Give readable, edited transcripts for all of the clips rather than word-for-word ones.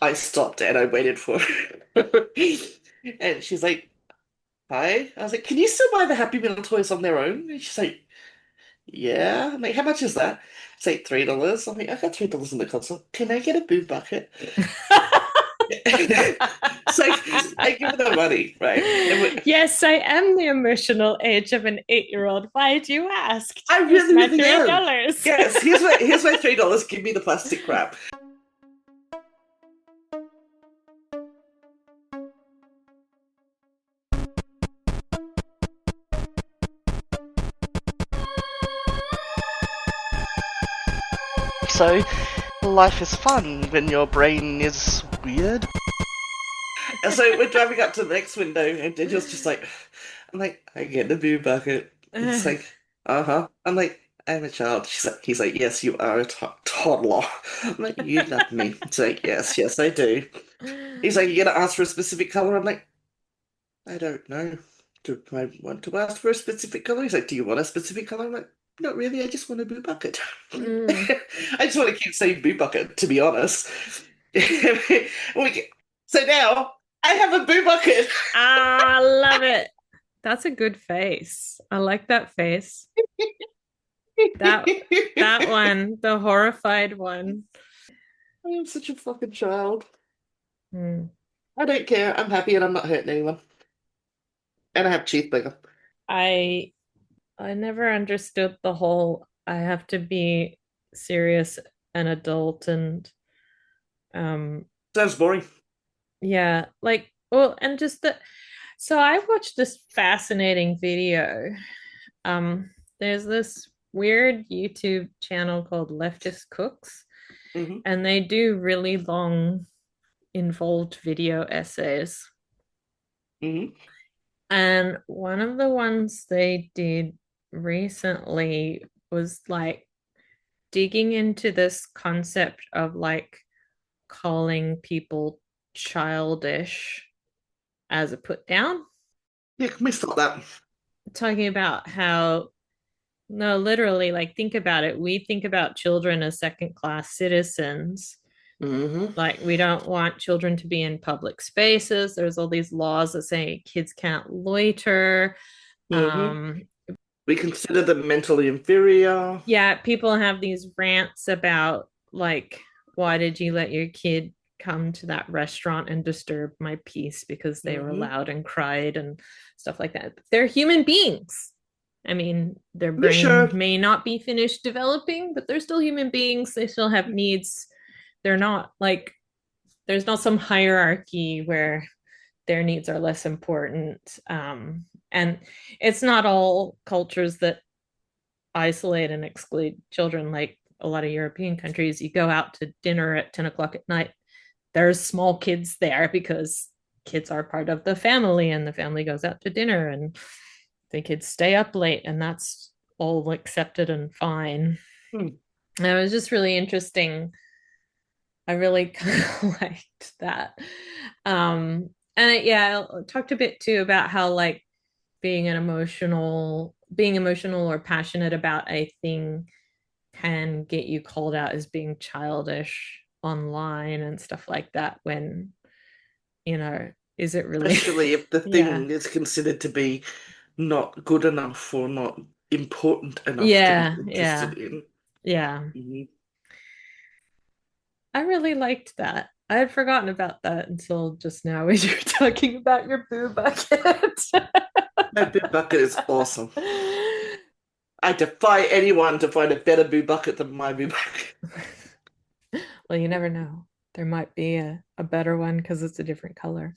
I stopped and I waited for her. And she's like, hi. I was like, can you still buy the Happy Meal toys on their own? And she's like, yeah. I'm like, how much is that? It's like $3. I'm like, I got $3 in the console. Can I get a boo bucket? So I give her the money, right? Yes, I am the emotional age of an 8-year-old. Why do you ask? I Here's really, my really three am. dollars. Yes, here's my $3. Give me the plastic crap. So life is fun when your brain is weird. And so we're driving up to the next window, and Daniel's just like, I'm like, I get the boo bucket. It's like, uh-huh. I'm like, I'm a child. He's like, yes, you are a toddler. I'm like, you love me. He's like, yes, yes, I do. He's like, you're gonna ask for a specific color? I'm like, I don't know. Do I want to ask for a specific color? He's like, do you want a specific color? I'm like, not really. I just want a boo bucket. Mm. I just want to keep saying boo bucket, to be honest. We, so now I have a boo bucket. I love it. That's a good face. I like that face. That that I one, the horrified one. am such a fucking child. Hmm. I don't care. I'm happy and I'm not hurting anyone. And I have cheeseburger. I I never understood the whole I have to be serious and adult and um Sounds boring. yeah, like well and just the so I watched this fascinating video. There's this weird YouTube channel called Leftist Cooks, Hmm. and they do really long, involved video essays. Hmm. And one of the ones they did recently was like digging into this concept of like calling people childish as a put down, Yeah, can we stop that? talking about how no, literally, like think about it. We think about children as second class citizens. Hmm. Like we don't want children to be in public spaces. There's all these laws that say kids can't loiter. Hmm. Um, We consider them mentally inferior. yeah, people have these rants about like, why did you let your kid come to that restaurant and disturb my peace because they were Hmm. loud and cried and stuff like that. They're human beings. I mean, their You brain sure? may not be finished developing, but they're still human beings. They still have needs. They're not like, there's not some hierarchy where their needs are less important. And it's not all cultures that isolate and exclude children like a lot of European countries. You go out to dinner at 10 o'clock at night, there's small kids there because kids are part of the family and the family goes out to dinner and the kids stay up late and that's all accepted and fine. Hmm. And it was just really interesting. I really kind of liked that. Yeah, I talked a bit too about how like being emotional or passionate about a thing can get you called out as being childish online and stuff like that when, you know, is it really? Especially if the Yeah. thing is considered to be not good enough or not important enough to be Yeah, interested yeah, in. yeah. Mhm. I really liked that. I had forgotten about that until just now when you were talking about your boo bucket. That big bucket is awesome. I defy anyone to find a better boo bucket than my boo bucket. Well, you never know. There might be a better one because it's a different color.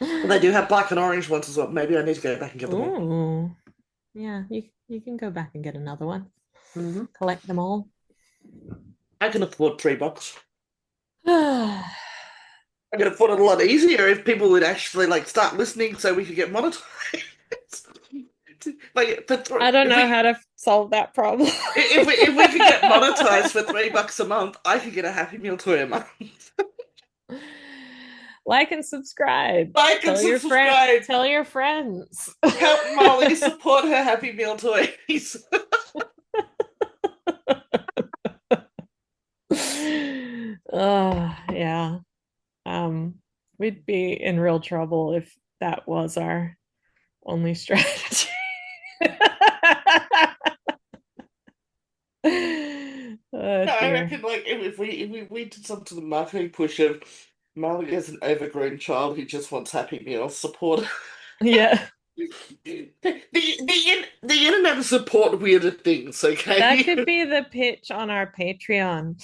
They do have black and orange ones as well. Maybe I need to go back and get them all. Ooh, yeah, you can go back and get another one. Hmm. Collect them all. I can afford $3. I could afford it a lot easier if people would actually like start listening so we could get monetized. Like I don't if know how to solve that problem. we could get monetized for $3 a month, I could get a Happy Meal toy a month. Like and subscribe. Like and subscribe. Tell your friends. Help Molly support her Happy Meal toys. Oh, yeah. Um, we'd be in real trouble if that was our only strategy. Oh No, I dear. reckon like if we did some to the marketing push of Marley as an overgrown child who just wants Happy Meal support. Yeah, The internet will support weirder things, that okay? could be the pitch on our Patreon.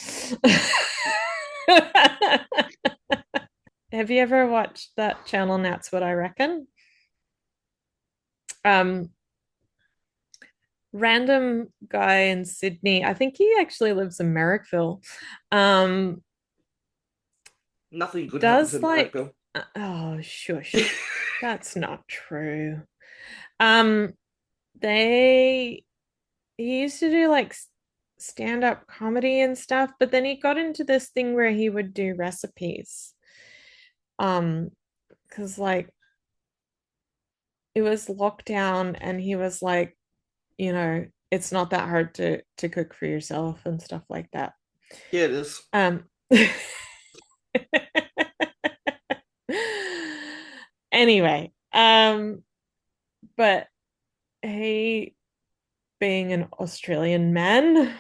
Have you ever watched that channel, That's What I Reckon? Um, Random guy in Sydney. I think he actually lives in Merrickville. Um, Nothing good happens does in like Blackville. oh shush. That's not true. Um, they he used to do like stand-up comedy and stuff, but then he got into this thing where he would do recipes. Um, because like it was lockdown and he was like, it's not that hard to cook for yourself and stuff like that. Yeah, it is. Um anyway, but he being an Australian man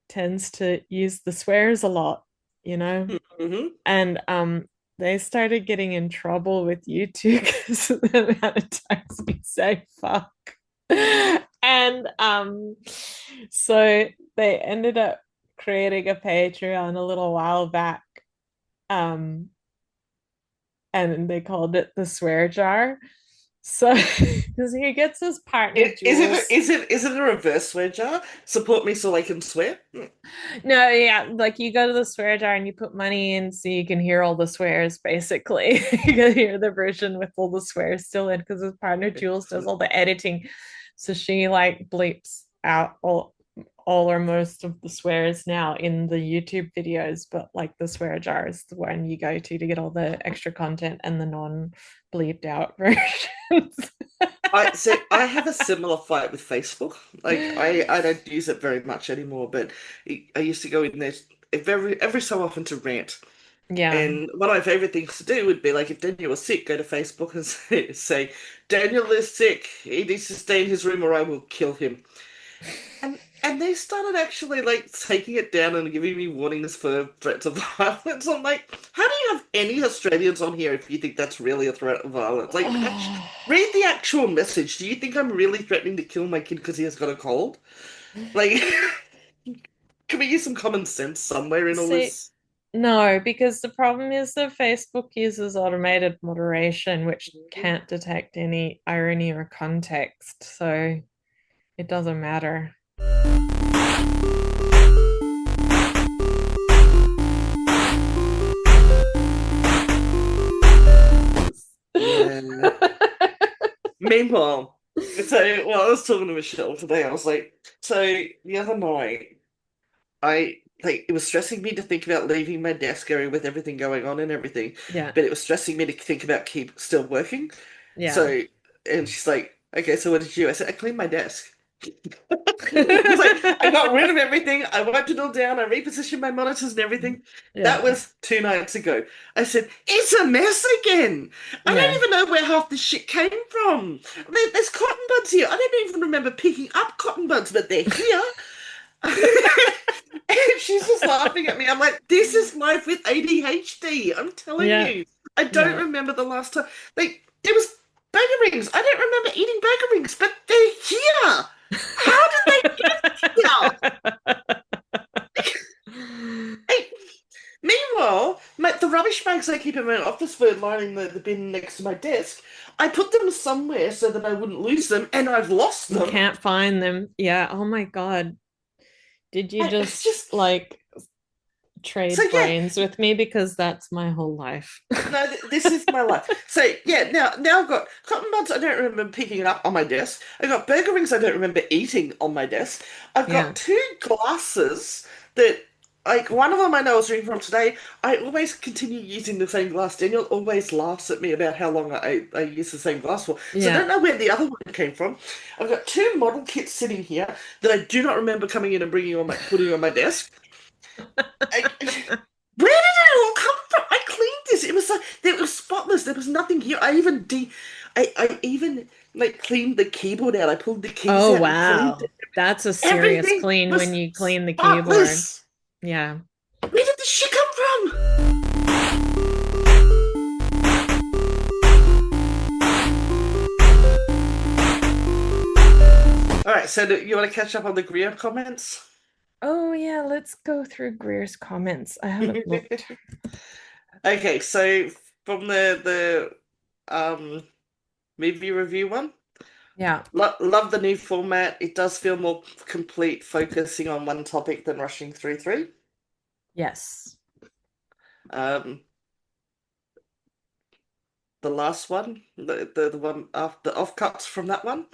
tends to use the swears a lot, you know? Hmm. And they started getting in trouble with YouTube because of the amount of times we say fuck. And so they ended up creating a Patreon a little while back. Um, and they called it the swear jar. So because he gets his partner Is it Jules. is it is it a reverse swear jar? Support me so I can swear? No, yeah, like you go to the swear jar and you put money in so you can hear all the swears, basically. You can hear the version with all the swears still in because his partner Jules does all the editing. So she like bleeps out all or most of the swears now in the YouTube videos, but like the swear jar is the one you go to get all the extra content and the non-bleeped out versions. I have a similar fight with Facebook. Like I don't use it very much anymore, but I used to go in there every so often to rant. Yeah. And one of my favorite things to do would be like if Daniel was sick, go to Facebook and say, Daniel is sick. He needs to stay in his room or I will kill him. And they started actually like taking it down and giving me warnings for threats of violence. I'm like, how do you have any Australians on here if you think that's really a threat of violence? Like, read the actual message. Do you think I'm really threatening to kill my kid because he has got a cold? Like, can we use some common sense somewhere in all See, this? no, because the problem is that Facebook uses automated moderation, which Mhm. can't detect any irony or context, so it doesn't matter. Yeah. Meanwhile, well, I was talking to Michelle today. I was like, so the other night. I like it was stressing me to think about leaving my desk area with everything going on and everything, Yeah, but it was stressing me to think about keep still working. yeah. So, and she's like, "Okay, so what did you do?" I said, "I cleaned my desk." It's like I got rid of everything. I wiped it all down. I repositioned my monitors and everything. That Yeah, was 2 nights ago. I said, "It's a mess again. I don't yeah. even know where half this shit came from. There's cotton buds here. I don't even remember picking up cotton buds, but they're here." And she's just laughing at me. I'm like, this is life with ADHD. I'm telling Yeah, you. I don't yeah. remember the last time. Like, there was burger rings. I don't remember eating burger rings, but they're here. How did they get here? Hey, meanwhile, the rubbish bags I keep in my office for lining the bin next to my desk, I put them somewhere so that I wouldn't lose them, and I've lost You them. can't find them. Yeah. Oh my God. Did you It's just just like so trade yeah. brains with me? Because that's my whole life. No, this is my life. So yeah, now I've got cotton buds. I don't remember picking it up on my desk. I've got burger rings. I don't remember eating on my desk. I've Yeah. got two glasses that, like, one of them I know I was drinking from today. I always continue using the same glass. Daniel always laughs at me about how long I use the same glass for. So I Yeah. don't know where the other one came from. I've got two model kits sitting here that I do not remember coming in and bringing on my putting on my desk. I even like cleaned the keyboard out. I pulled the keys Oh, out and cleaned wow. it. That's a serious Everything clean when was you clean the keyboard. spotless. Yeah. Where did this shit come from? All right, so you want to catch up on the Greer comments? Oh, yeah. Let's go through Greer's comments. I haven't looked. Okay, so from the movie review one, Yeah. love the new format. It does feel more complete, focusing on one topic than rushing through three. Yes. Um, the last one, the one after the offcuts from that one.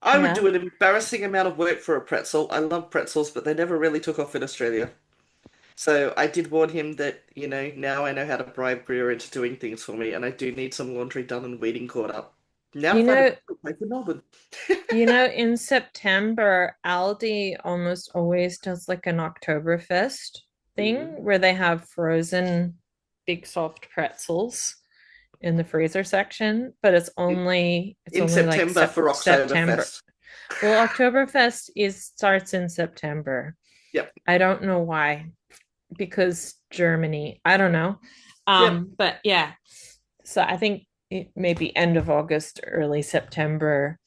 I would Yeah. do an embarrassing amount of work for a pretzel. I love pretzels, but they never really took off in Australia. So I did warn him that, now I know how to bribe Greer into doing things for me, and I do need some laundry done and weeding caught up. Now You find a know, quick way for Melbourne. in September, Aldi almost always does like an Oktoberfest Mhm. thing where they have frozen big soft pretzels in the freezer section, but it's In only like September for September. Oktoberfest. Well, Oktoberfest is starts in September. Yep, I don't know why, because Germany. I don't know. yep, But yeah. So I think it may be end of August, early September.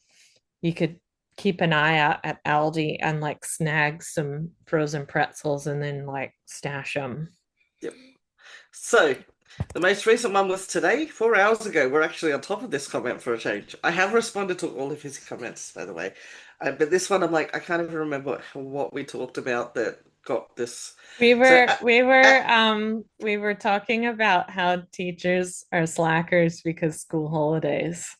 You could keep an eye out at Aldi and like snag some frozen pretzels and then like stash them. yep. So, the most recent one was today, 4 hours ago. We're actually on top of this comment for a change. I have responded to all of his comments, by the way. But this one, I'm like, I can't even remember what we talked about that got this. We So, were we were we were talking about how teachers are slackers because school holidays.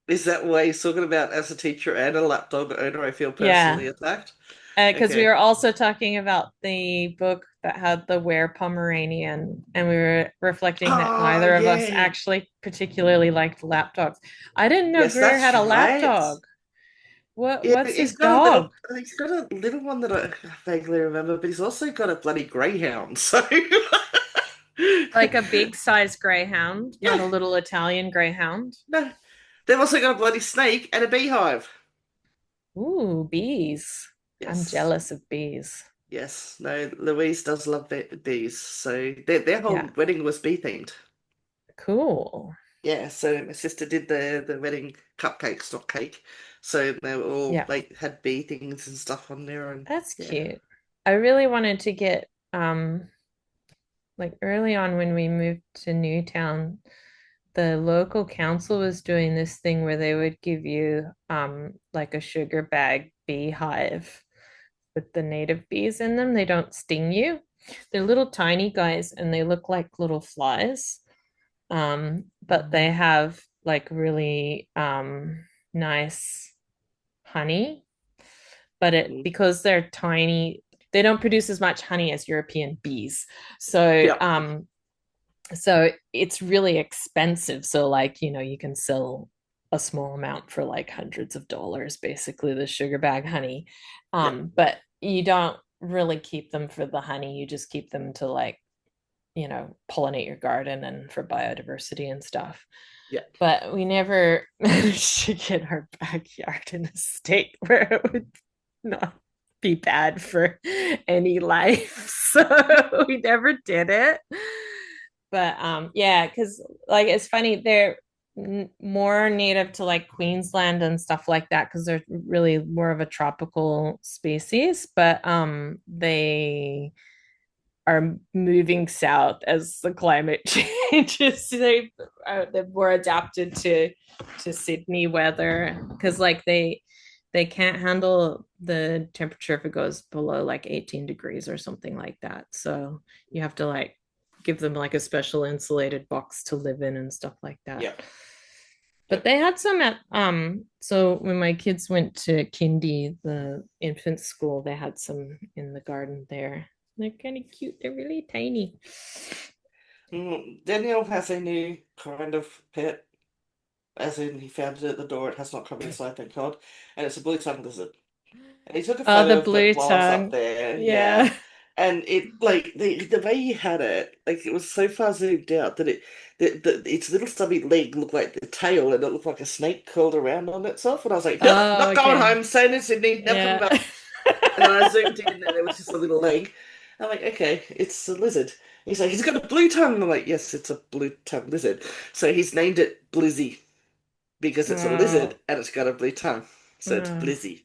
is that why he's talking about as a teacher and a lapdog owner, I feel Yeah, personally attacked? because we Okay. were also talking about the book that had the Were Pomeranian, and we were reflecting that Oh, neither of us yeah. actually particularly liked lapdogs. I didn't know Yes, Greer had that's a right. lapdog. Yeah, What's he's his got a dog? little one that I vaguely remember, but he's also got a bloody greyhound. So, Like a big size greyhound, not yeah, a little Italian greyhound. no. They've also got a bloody snake and a beehive. Ooh, bees. I'm Yes, jealous of bees. yes. No, Louise does love bees. So their whole Yeah, wedding was bee themed. cool. Yeah, so my sister did the wedding cupcakes, not cake. So they were all Yeah, like had bee things and stuff on there, and that's yeah. cute. I really wanted to get like early on when we moved to Newtown, the local council was doing this thing where they would give you like a sugar bag beehive with the native bees in them. They don't sting you. They're little tiny guys and they look like little flies. But they have like really nice honey, but it Mm. because they're tiny, they don't produce as much honey as European bees. So Yeah, so it's really expensive. So like, you can sell a small amount for like hundreds of dollars, basically the sugar bag honey. yeah, But you don't really keep them for the honey. You just keep them to like, pollinate your garden and for biodiversity and stuff. yeah. But we never managed to get our backyard in a state where it would not be bad for any life. So we never did it. But yeah, because like it's funny, they're more native to like Queensland and stuff like that because they're really more of a tropical species, but they are moving south as the climate changes. They're more adapted to Sydney weather because like they can't handle the temperature if it goes below like 18 degrees or something like that. So you have to like give them like a special insulated box to live in and stuff like that. Yeah. But Yep. they had some at so when my kids went to kindy, the infant school, they had some in the garden there. They're kind of cute. They're really tiny. Daniel has a new kind of pet, as in he found it at the door. It has not come inside, thank God. And it's a blue tongue lizard. And he took a Oh, the photo of it blue while I was up tongue. there, yeah. Yeah. And it like the way he had it, like it was so far zoomed out that its little stubby leg looked like the tail, and it looked like a snake curled around on itself. And I was like, nope, Oh, not going okay. home. Staying in Sydney, never coming Yeah. back. And then I zoomed in, and there was just a little leg. I'm like, okay, it's a lizard. He's like, he's got a blue tongue. And I'm like, yes, it's a blue tongue lizard. So he's named it Blizzy because it's a lizard Oh, and it's got a blue tongue. So it's oh. Blizzy.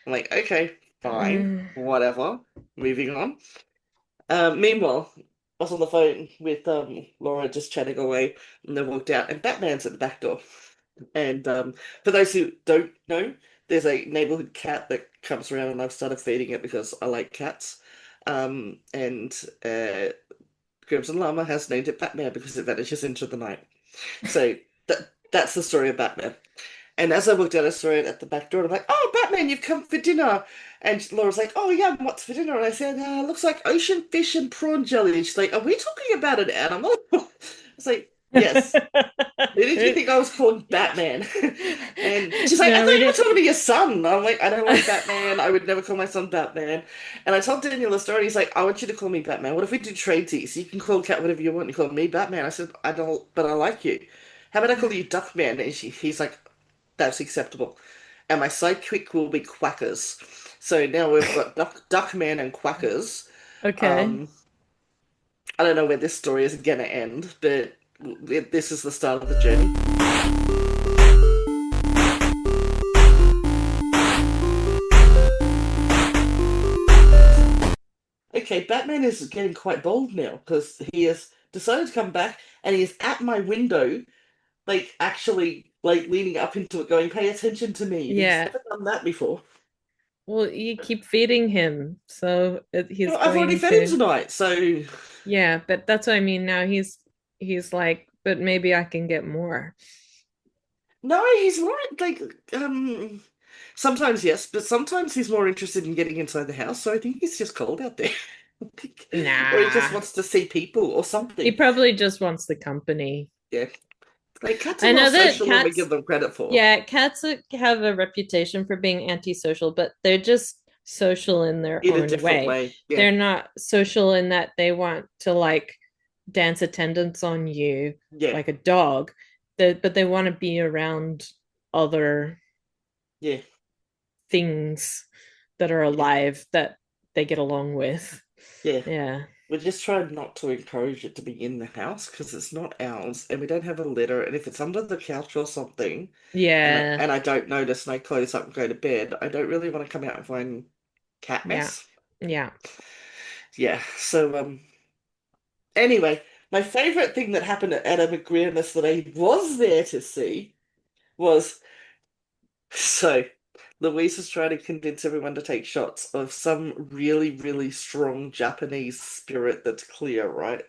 I'm like, okay, fine, whatever. Moving on. Meanwhile, I was on the phone with Laura just chatting away, and they walked out, and Batman's at the back door. And for those who don't know, there's a neighborhood cat that comes around, and I've started feeding it because I like cats. And Crimson Llama has named it Batman because it vanishes into the night. So that's the story of Batman. And as I walked out, I saw it at the back door. And I'm like, "Oh, Batman, you've come for dinner." And Laura's like, "Oh yeah, what's for dinner?" And I said, "Looks like ocean fish and prawn jelly." And she's like, "Are we talking about an animal?" I was like, "Yes." Who did you think I was called Batman? And she's like, "I No, thought we you were didn't. talking to your son." I'm like, "I don't like Batman. I would never call my son Batman." And I told Daniel the story. He's like, "I want you to call me Batman. What if we do tradesies? You can call Cat whatever you want. You call me Batman." I said, "I don't, but I like you. How about I call you Duckman?" And he's like, "That's acceptable." And my sidekick will be Quackers. So now we've got Duckman and Quackers. Okay. Um, I don't know where this story is going to end, but this is the start of the journey. Okay, Batman is getting quite bold now because he has decided to come back and he is at my window, like actually like leaning up into it, going, "Pay attention to me." He's Yeah. never done that before. Well, you keep feeding him, so he's Well, I've already going fed him to. tonight, so Yeah, but that's what I mean. Now he's like, but maybe I can get more. no, he's more like sometimes yes, but sometimes he's more interested in getting inside the house, so I think he's just cold out there. Or he just Nah. wants to see people or He something. probably just wants the company. Yeah. Like cats are I more know that social than we cats, give them credit for. yeah, cats have a reputation for being antisocial, but they're just social in their In a own different way. way. Yeah. They're not social in that they want to like dance attendance on you Yeah. like a dog, but they want to be around other Yeah. things that are Yeah. alive that they get along with. Yeah. Yeah. We just try not to encourage it to be in the house because it's not ours and we don't have a litter. And if it's under the couch or something, Yeah. and I don't notice and I close up and go to bed, I don't really want to come out and find cat Yeah. mess. Yeah. Yeah. So anyway, my favorite thing that happened at Adam McGreerness that I was there to see was so Louise was trying to convince everyone to take shots of some really, really strong Japanese spirit that's clear, right?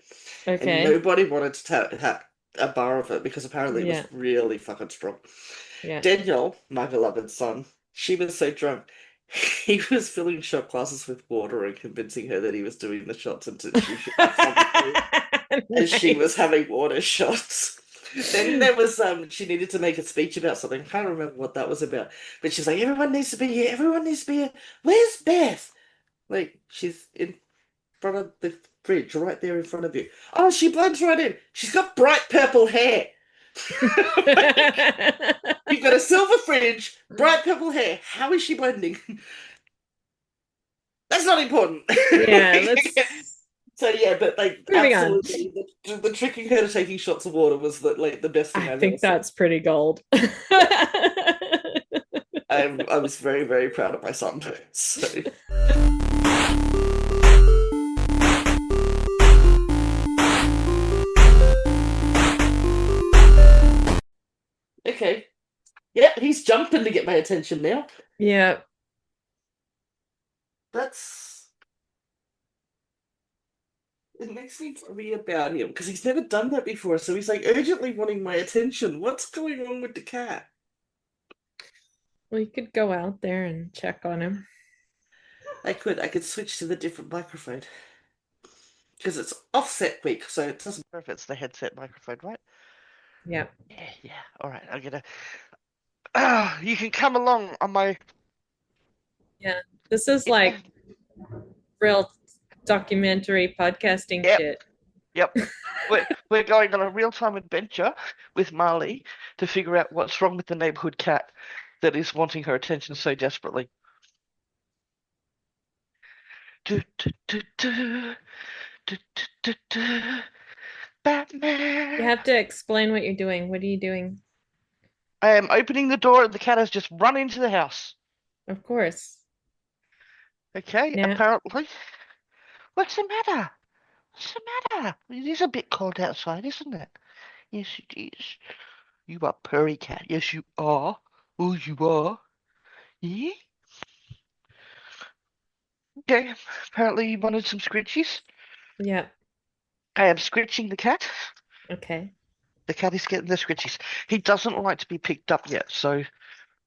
And Okay. nobody wanted to have a bar of it because apparently it was Yeah. really fucking strong. Yeah. Daniel, my beloved son, she was so drunk. He was filling shot glasses with water and convincing her that he was doing the shots and that she should have some too. And she was Nice. having water shots. Then there was she needed to make a speech about something. I can't remember what that was about. But she's like, "Everyone needs to be here, everyone needs to be here. Where's Beth?" Like, she's in front of the fridge, right there in front of you. Oh, she blends right in. She's got bright purple hair. You've got a silver fridge, bright purple hair. How is she blending? That's not important. Yeah, let's So yeah, but like moving on. absolutely, the tricking her to taking shots of water was like the best thing I I've ever think seen. that's pretty gold. Yeah, I was very very proud of my son. So okay, yeah, he's jumping to get my attention now. Yeah. That's it makes me worry about him because he's never done that before. So he's like urgently wanting my attention. What's going on with the cat? We could go out there and check on him. I could switch to the different microphone because it's offset week, so it doesn't matter if it's the headset microphone, right? Yeah. Yeah, yeah. All right, I'm gonna. Ah, you can come along on my. Yeah. This is like real documentary podcasting Yep, shit. yep. We're going on a real-time adventure with Marley to figure out what's wrong with the neighborhood cat that is wanting her attention so desperately. Do, do, do, do, do, do, do, do. You Batman. have to explain what you're doing. What are you doing? I am opening the door and the cat has just run into the house. Of course. Okay, Now, apparently. What's the matter? What's the matter? It is a bit cold outside, isn't it? Yes, it is. You are purry cat. Yes, you are. Oh, you are. Yeah? Okay. Apparently you wanted some scritchies. yeah. I am scritching the cat. Okay. The cat is getting the scritchies. He doesn't like to be picked up yet, so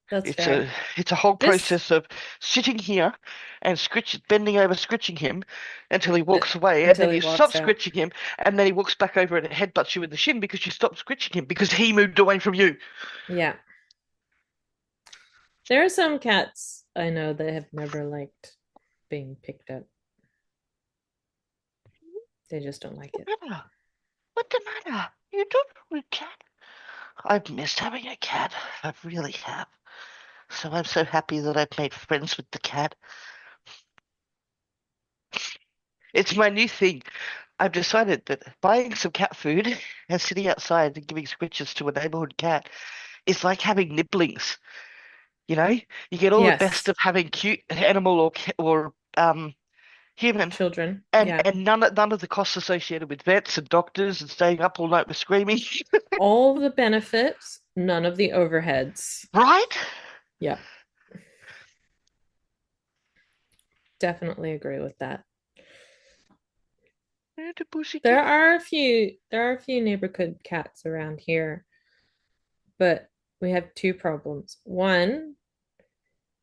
That's it's a fair. it's a whole This process of sitting here and bending over, scritching him until he walks away, and until then he you stop walks out. scritching him, and then he walks back over and headbutts you in the shin because you stopped scritching him because he moved away from you. Yeah. There are some cats I know that have never liked being picked up. They just don't like What's it. the matter? What's the matter? You don't want a cat? I've missed having a cat. I really have. So I'm so happy that I've made friends with the cat. It's my new thing. I've decided that buying some cat food and sitting outside and giving scritches to a neighborhood cat is like having nibblings. You know, you get all the best Yes. of having cute animal or human, Children. and Yeah. none of the costs associated with vets and doctors and staying up all night with screaming. All the benefits, none of the overheads. Right? Yeah. Definitely agree with that. And a pussycat. There are a few neighborhood cats around here, but we have two problems. One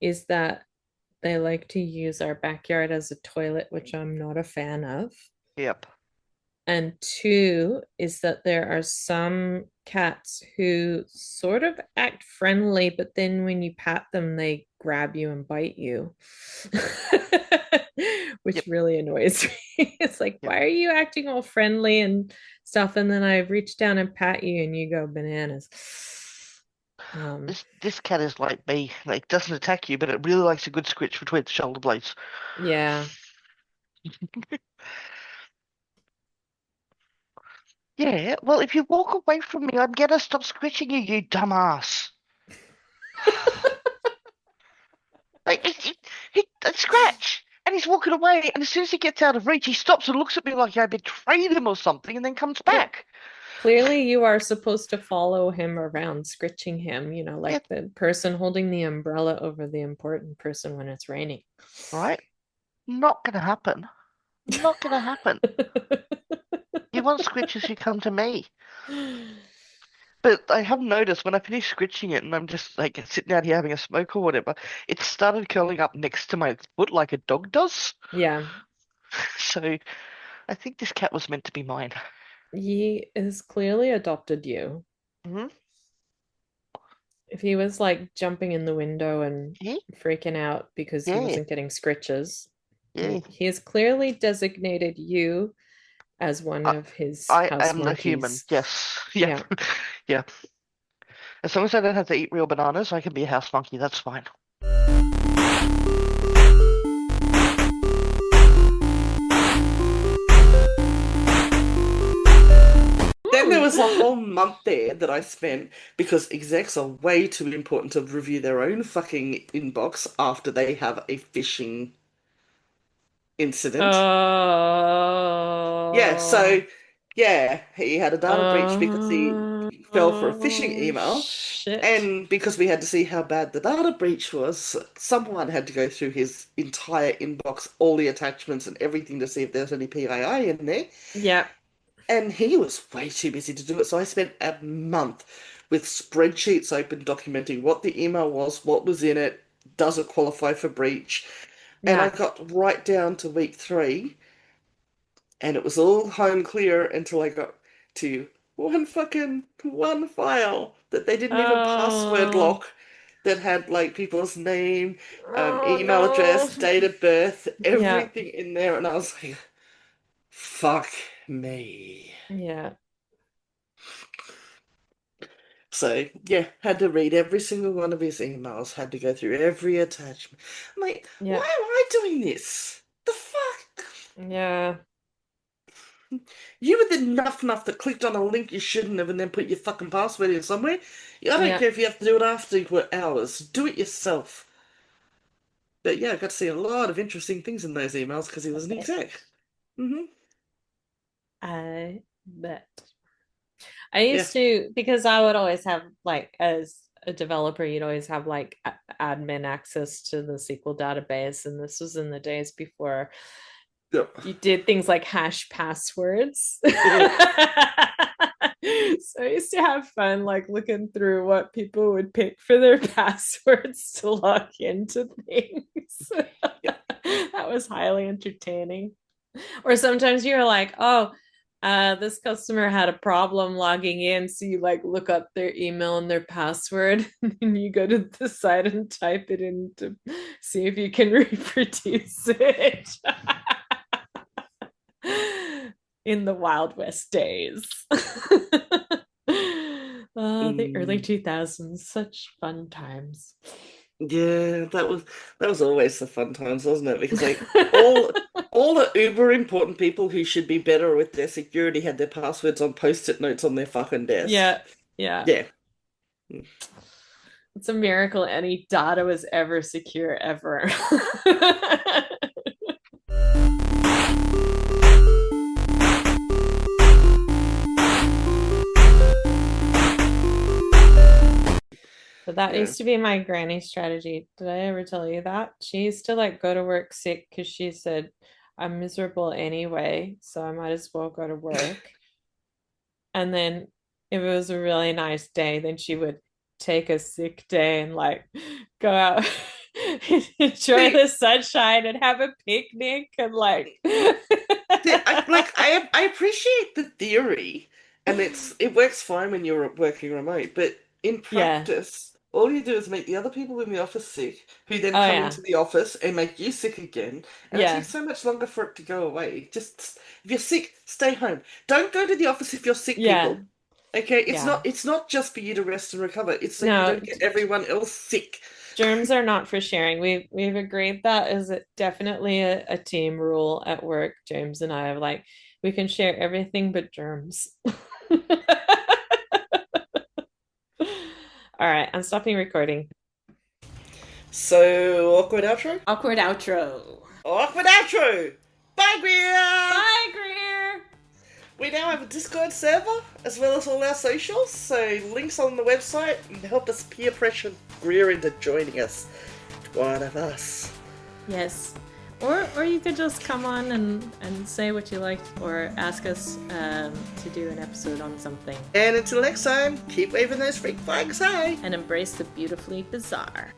is that they like to use our backyard as a toilet, which I'm not a fan of. Yep. And two is that there are some cats who sort of act friendly, but then when you pat them, they grab you and bite you, Yep. which really annoys me. It's like, Yep. why are you acting all friendly and stuff? And then I reach down and pat you and you go bananas. Um, This cat is like me. Like doesn't attack you, but it really likes a good scritch between the shoulder blades. yeah. Yeah, well, if you walk away from me, I'm gonna stop scritching you, you dumbass. Like, scratch! And he's walking away, and as soon as he gets out of reach, he stops and looks at me like I betrayed him or something, and then comes Well, back. clearly you are supposed to follow him around, scritching him, Yeah, like the person holding the umbrella over the important person when it's raining. right? Not gonna happen. Not gonna happen. You want scritches, you come to me. But I have noticed when I finish scritching it and I'm just like sitting out here having a smoke or whatever, it started curling up next to my foot like a dog does. Yeah, So I think this cat was meant to be mine. he has clearly adopted you. Hmm. If he was like jumping in the window and Yeah, freaking out because he yeah, wasn't getting scritches, yeah. he has clearly designated you as one I, of his I house am the human. monkeys. Yes. Yeah. Yeah. Yeah. As long as I don't have to eat real bananas, I can be a house monkey. That's fine. Then there was a whole month there that I spent because execs are way too important to review their own fucking inbox after they have a phishing incident. Yeah, Oh, so yeah, he had a data breach because he fell for a phishing oh, email, shit. and because we had to see how bad the data breach was, someone had to go through his entire inbox, all the attachments and everything to see if there's any PII in there. Yeah, And he was way too busy to do it, so I spent a month with spreadsheets open documenting what the email was, what was in it, does it qualify for breach, and I yeah. got right down to week 3 and it was all home clear until I got to one file that they didn't even password Oh, lock. that had like people's name, Oh email no. address, date of birth, Yeah. everything in there, and I was like, fuck me. Yeah. So yeah, had to read every single one of his emails, had to go through every attachment. I'm like, why Yeah. am I doing this? The fuck? Yeah. You were the enough that clicked on a link you shouldn't have and then put your fucking password in somewhere. I don't Yeah. care if you have to do it after hours. Do it yourself. But yeah, I got to see a lot of interesting things in those emails because he I was an bet. exec. Hmm. I bet. I Yeah. used to, because I would always have, like, as a developer, you'd always have like admin access to the SQL database. And this was in the days before Yep. you did things like hash passwords. Mhm. So I used to have fun, like looking through what people would pick for their passwords to log into things. Yep. That was highly entertaining. Or sometimes you're like, oh, this customer had a problem logging in. So you like look up their email and their password, and then you go to the site and type it in to see if you can reproduce it. In the Wild West days. The early Mm. 2000s, such fun times. Yeah, that was always the fun times, wasn't it? Because like all the uber important people who should be better with their security had their passwords on post-it notes on their fucking desk. Yeah, yeah. Yeah. It's a miracle any data was ever secure ever. But that Yeah. used to be my granny strategy. Did I ever tell you that? She used to like go to work sick because she said, I'm miserable anyway, so I might as well go to work. And then if it was a really nice day, then she would take a sick day and like go out and enjoy See, the sunshine and have a picnic and like I appreciate the theory, and it works fine when you're working remote, but in yeah. practice, all you do is make the other people in the office sick, who then Oh come yeah. into the office and make you sick again, and it Yeah. takes so much longer for it to go away. Just if you're sick, stay home. Don't go to the office if you're sick, Yeah. people. Okay, Yeah. it's not just for you to rest and recover. It's so you No, don't get everyone else sick. germs are not for sharing. We've agreed that is definitely a team rule at work. James and I have like we can share everything but germs. All right, I'm stopping recording. So awkward outro. Awkward outro. Awkward outro. Bye, Greer. Bye, Greer. We now have a Discord server, as well as all our socials, so links on the website and help us peer pressure Greer into joining us. One of us. Yes. Or you could just come on and say what you liked or ask us to do an episode on something. And until next time, keep waving those freak flags high. And embrace the beautifully bizarre.